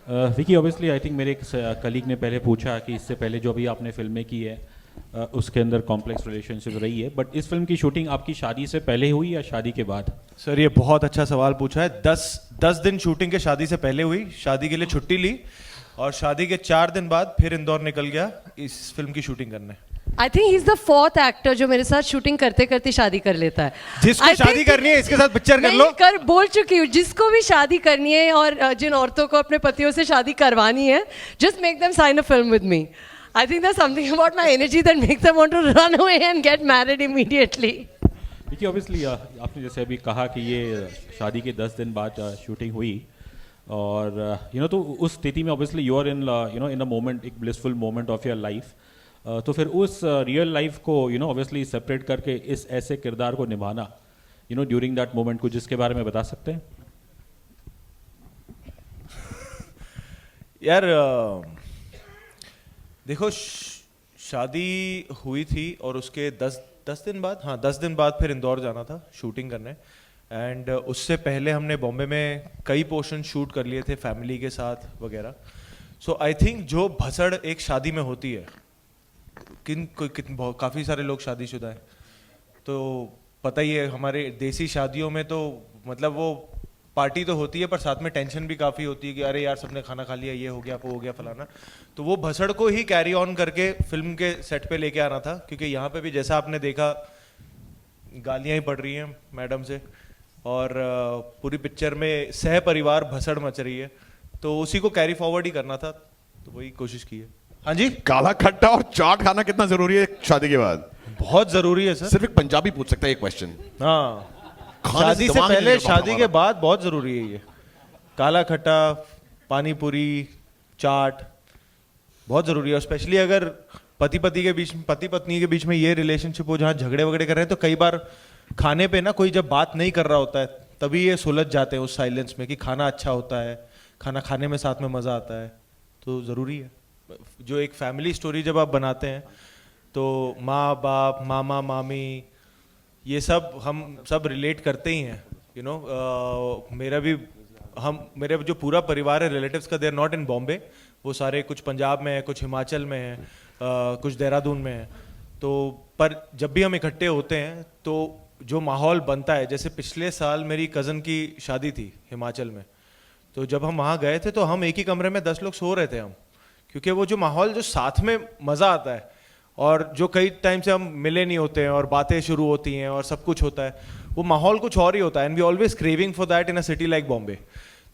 Vicky, obviously I think मेरे एक colleague ने पहले पूछा कि इससे पहले जो अभी आपने फिल्में की है उसके अंदर कॉम्प्लेक्स रिलेशनशिप रही है, बट इस फिल्म की शूटिंग आपकी शादी से पहले हुई या शादी के बाद? सर ये बहुत अच्छा सवाल पूछा है। 10 दिन शूटिंग के शादी से पहले हुई, शादी के लिए छुट्टी ली और शादी के 4 दिन बाद फिर इंदौर निकल गया इस फिल्म की शूटिंग करने। I think he is the fourth actor जो मेरे साथ शूटिंग करते करते शादी कर लेता है। जिसको शादी करनी है इसके साथ पिक्चर कर लो। कर बोल चुकी हूँ, जिसको भी शादी करनी है और जिन औरतों को अपने पतियों से शादी करवानी है, just make them sign a film with me. I think there's something about my energy that makes them want to run away and get married immediately. देखिए, ऑब्वियसली आपने जैसे अभी कहा कि ये शादी के 10 दिन बाद शूटिंग हुई और तो उस स्थिति में obviously you are in in a moment, एक blissful moment of your life. तो फिर उस रियल लाइफ को ऑब्वियसली सेपरेट करके इस ऐसे किरदार को निभाना ड्यूरिंग दैट मोमेंट, कुछ जिसके बारे में बता सकते हैं? यार देखो, शादी हुई थी और उसके 10 दिन बाद, हाँ 10 दिन बाद फिर इंदौर जाना था शूटिंग करने। एंड उससे पहले हमने बॉम्बे में कई पोर्शन शूट कर लिए थे फैमिली के साथ वगैरह। सो आई थिंक जो भसड़ एक शादी में होती है, काफ़ी सारे लोग शादीशुदा हैं तो पता ही है, हमारे देसी शादियों में तो मतलब वो पार्टी तो होती है पर साथ में टेंशन भी काफ़ी होती है कि अरे यार सबने खाना खा लिया, ये हो गया वो हो गया फलाना। तो वो भसड़ को ही कैरी ऑन करके फिल्म के सेट पे लेके आना था, क्योंकि यहाँ पे भी जैसा आपने देखा गालियाँ ही पड़ रही हैं मैडम से और पूरी पिक्चर में सह परिवार भसड़ मच रही है, तो उसी को कैरी फॉरवर्ड ही करना था, तो वही कोशिश की है। हाँ जी। काला खट्टा और चाट खाना कितना जरूरी है शादी के बाद? बहुत जरूरी है सर। सिर्फ एक पंजाबी पूछ सकता है ये क्वेश्चन। हाँ, शादी से पहले शादी के बाद बहुत जरूरी है ये। काला खट्टा, पानी पूरी, चाट बहुत जरूरी है। और स्पेशली अगर पति पत्नी के बीच में ये रिलेशनशिप हो जहाँ झगड़े वगड़े कर रहे हैं, तो कई बार खाने पे ना कोई जब बात नहीं कर रहा होता है तभी ये सुलझ जाते हैं उस साइलेंस में कि खाना अच्छा होता है, खाना खाने में साथ में मजा आता है, तो जरूरी है। जो एक फैमिली स्टोरी जब आप बनाते हैं तो माँ बाप, मामा मामी, ये सब हम सब रिलेट करते ही हैं। मेरे जो पूरा परिवार है रिलेटिव्स का, they are not in Bombay, वो सारे कुछ पंजाब में है, कुछ हिमाचल में है, कुछ देहरादून में है। तो पर जब भी हम इकट्ठे होते हैं तो जो माहौल बनता है, जैसे पिछले साल मेरी कज़न की शादी थी हिमाचल में, तो जब हम वहाँ गए थे तो हम एक ही कमरे में 10 लोग सो रहे थे हम, क्योंकि वो जो माहौल, जो साथ में मज़ा आता है और जो कई टाइम से हम मिले नहीं होते हैं और बातें शुरू होती हैं और सब कुछ होता है, वो माहौल कुछ और ही होता है। And we always craving for that in a city like Bombay.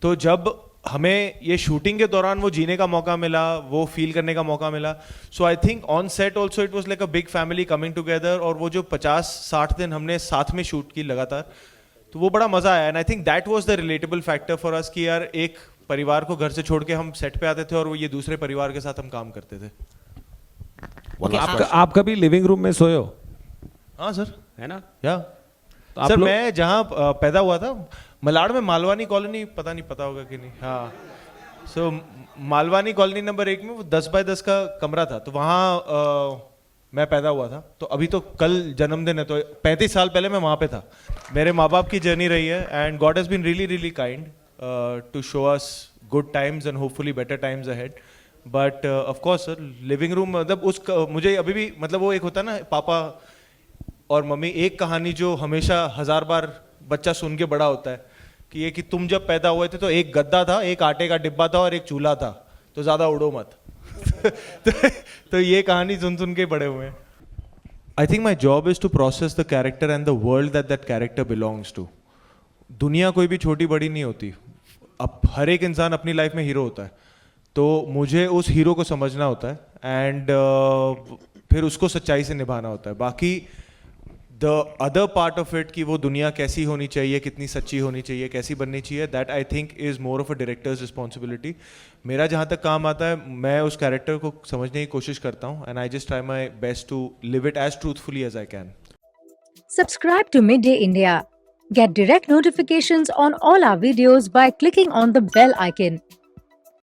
तो जब हमें ये शूटिंग के दौरान वो जीने का मौका मिला, वो फील करने का मौका मिला, so I think on set also it was like a big family coming together. और वो जो 50-60 दिन हमने साथ में शूट की लगातार, तो वो बड़ा मज़ा आया। And I think that was the relatable factor for us कि यार एक परिवार को घर से छोड़ के हम सेट पे आते थे और वो ये दूसरे परिवार के साथ हम काम करते थे। आप कभी लिविंग रूम में सोए हो? हाँ सर, है ना? या तो सर मैं जहाँ पैदा हुआ था मलाड में, मालवानी कॉलोनी, पता नहीं पता होगा कि नहीं। हाँ, सो मालवानी कॉलोनी नंबर 1 में वो 10 बाय 10 का कमरा था, तो वहाँ मैं पैदा हुआ था। तो अभी तो कल जन्मदिन है, तो 35 साल पहले मैं वहाँ पे था। मेरे माँ बाप की जर्नी रही है and God has been really really kind to show us good times and hopefully better times ahead. But of course sir, living room मतलब मुझे अभी भी मतलब वो एक होता है ना, पापा और मम्मी, एक कहानी जो हमेशा 1000 बार बच्चा सुन के बड़ा होता है कि ये कि तुम जब पैदा हुए थे तो एक गद्दा था, एक आटे का डिब्बा था और एक चूल्हा था, तो ज़्यादा उड़ो मत। तो ये कहानी सुन सुन के बड़े हुए हैं। I think my job is to process the character and the world that character belongs to. दुनिया कोई भी छोटी बड़ी नहीं होती, अब हर एक इंसान अपनी लाइफ में हीरो होता है, तो मुझे उस हीरो को समझना होता है एंड फिर उसको सच्चाई से निभाना होता है। बाकी the other part of it कि वो दुनिया कैसी होनी चाहिए, कितनी सच्ची होनी चाहिए, कैसी बननी चाहिए, that I think is more of a directors responsibility. मेरा जहाँ तक काम आता है, मैं उस कैरेक्टर को समझने की कोशिश करता हूँ and I just try my best to live it as truthfully as I can. Subscribe to Midday India. Get direct notifications on all our videos by clicking on the bell icon.